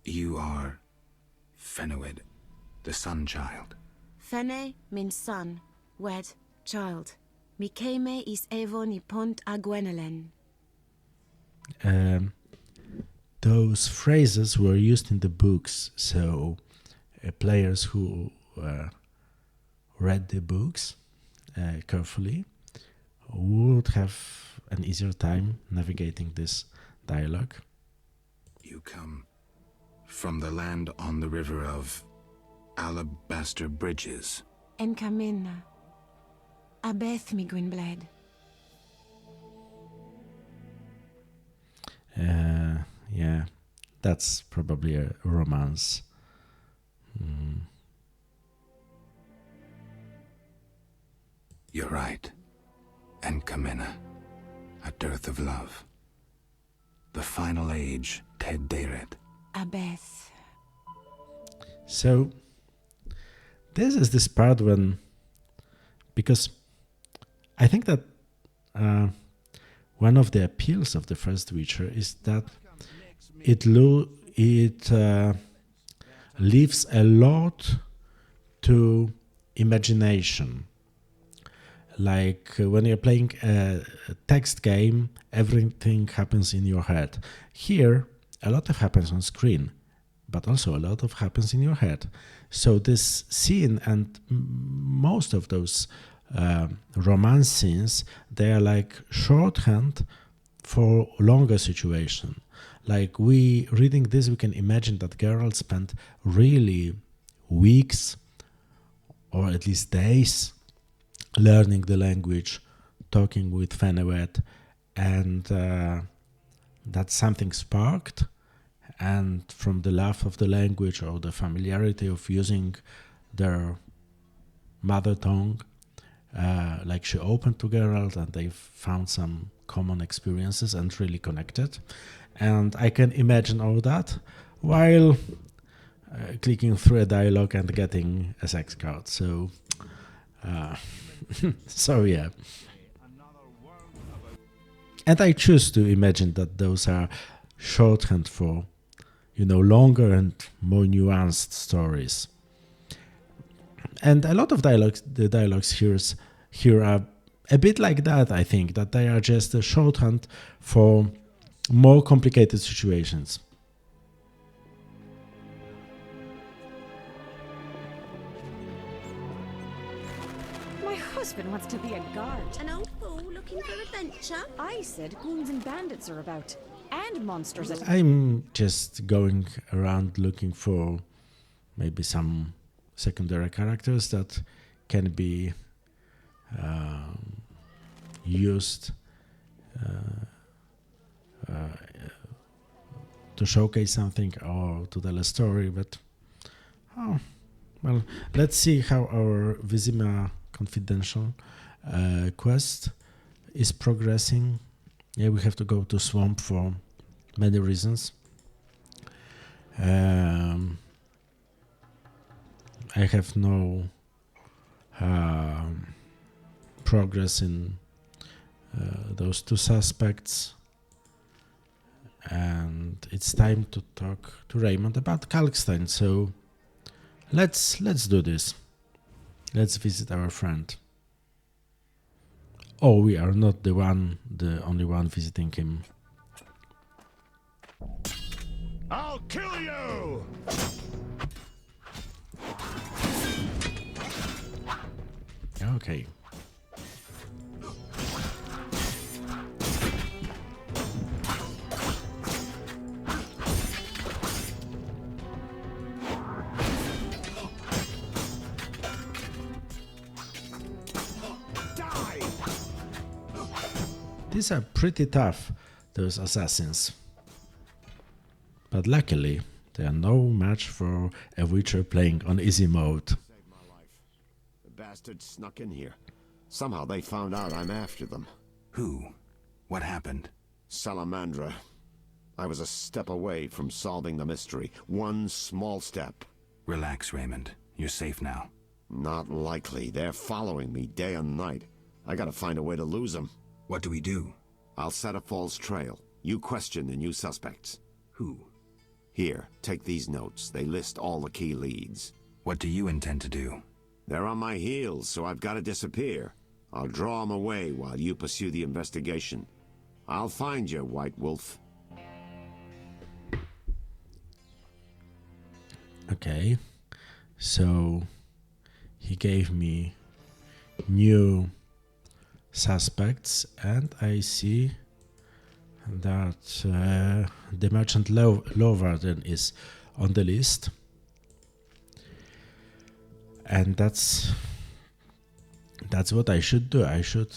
You are Fenowed, the Sun Child. Fene means son, wed, child. Mikeme is Evon Pont Agwenelen. Those phrases were used in the books, so players who read the books carefully would have an easier time navigating this dialogue. You come from the land on the river of Alabaster Bridges. Enkamina. Abeth mi Gwynblade. Yeah, that's probably a romance. You're right. And Kamina, a dearth of love. The final age, Ted Deret. Abeth. So, this is this part when, because I think that one of the appeals of the first Witcher is that it leaves a lot to imagination. Like when you're playing a text game, everything happens in your head. Here, a lot of happens on screen, but also a lot of happens in your head. So this scene and most of those romance scenes, they are like shorthand for longer situation. Like we reading this, we can imagine that Geralt spent really weeks or at least days learning the language, talking with Fenewet, and that something sparked. And from the love of the language or the familiarity of using their mother tongue, like she opened to Geralt and they found some common experiences and really connected. And I can imagine all that while clicking through a dialogue and getting a sex card. So, so yeah. And I choose to imagine that those are shorthand for, longer and more nuanced stories. And a lot of the dialogues here are a bit like that, I think, that they are just a shorthand for more complicated situations. My husband wants to be a guard. An old fool looking for adventure? I said goons and bandits are about. And monsters. I'm just going around looking for maybe some secondary characters that can be used to showcase something or to tell a story, but well, let's see how our Vizima Confidential quest is progressing. Yeah, we have to go to Swamp for many reasons. I have no progress in those two suspects, and it's time to talk to Raymond about Kalkstein. So let's do this. Let's visit our friend. Oh, we are not the only one visiting him. I'll kill you! Okay. These are pretty tough, those assassins. But luckily, they are no match for a Witcher playing on easy mode. The bastards snuck in here. Somehow they found out I'm after them. Who? What happened? Salamandra. I was a step away from solving the mystery. One small step. Relax, Raymond. You're safe now. Not likely. They're following me day and night. I gotta find a way to lose them. What do we do? I'll set a false trail. You question the new suspects. Who? Here, take these notes. They list all the key leads. What do you intend to do? They're on my heels, so I've got to disappear. I'll draw them away while you pursue the investigation. I'll find you, White Wolf. Okay, so he gave me new suspects, and I see that the merchant Lovarden is on the list, and that's what I should do. I should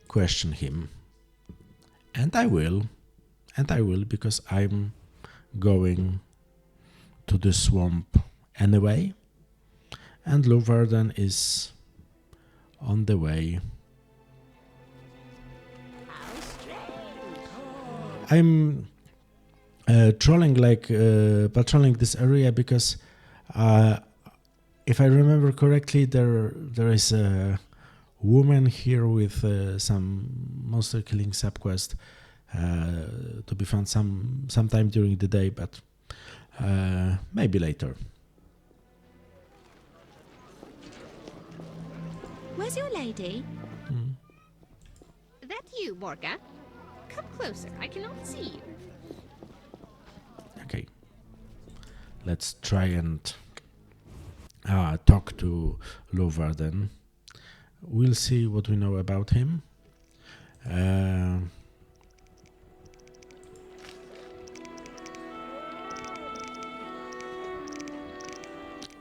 question him, and I will because I'm going to the swamp anyway, and Lovarden is on the way. I'm patrolling this area because if I remember correctly, there is a woman here with some monster killing subquest to be found sometime during the day, but maybe later. Where's your lady? That you, Morga? Come closer, I cannot see you. Okay. Let's try and talk to Lovarden. We'll see what we know about him.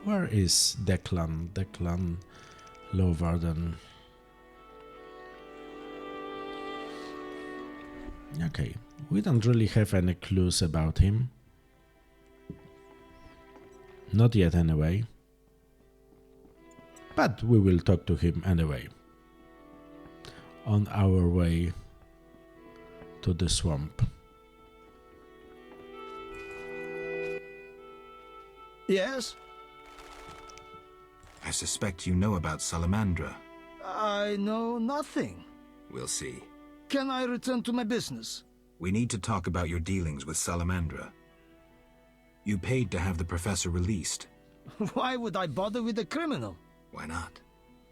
Where is Declan? Declan Lovarden. Okay, we don't really have any clues about him. Not yet, anyway. But we will talk to him anyway. On our way to the swamp. Yes? I suspect you know about Salamandra. I know nothing. We'll see. Can I return to my business? We need to talk about your dealings with Salamandra. You paid to have the professor released. Why would I bother with a criminal? Why not?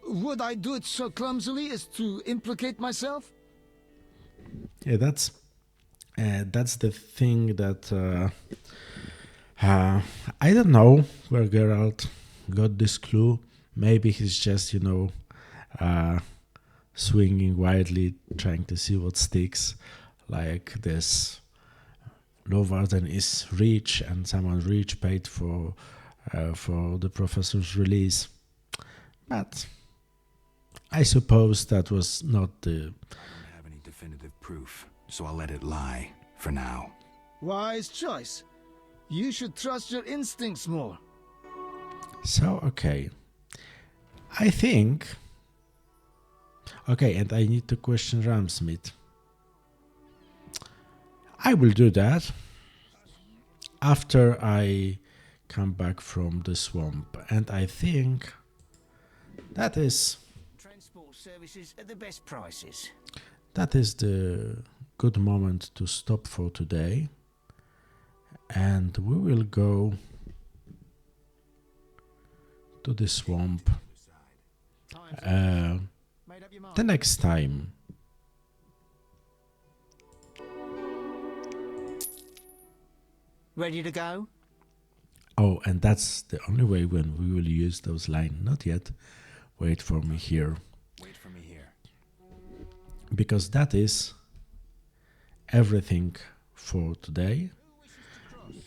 Would I do it so clumsily as to implicate myself? Yeah, that's the thing that I don't know where Geralt got this clue. Maybe he's just, swinging wildly, trying to see what sticks. Like this, Lovarden is rich, and someone rich paid for the professor's release. But I suppose that was not the... I don't have any definitive proof, so I'll let it lie for now. Wise choice. You should trust your instincts more. So, okay. I think... Okay, and I need to question Ramsmith. I will do that after I come back from the swamp. And I think that is... Transport services at the best prices. That is the good moment to stop for today. And we will go to the swamp the next time. Ready to go? Oh, and that's the only way when we will use those lines. Not yet. Wait for me here. Wait for me here. Because that is everything for today.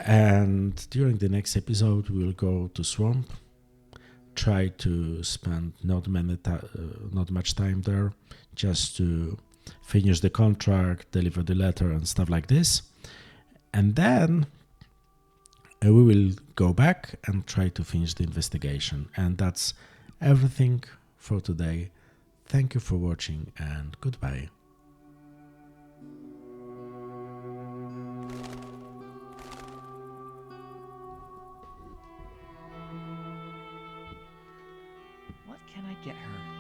And during the next episode, we'll go to swamp. Try to spend not much time there, just to finish the contract, deliver the letter, and stuff like this. And then we will go back and try to finish the investigation. And that's everything for today. Thank you for watching, and goodbye. What can I get her?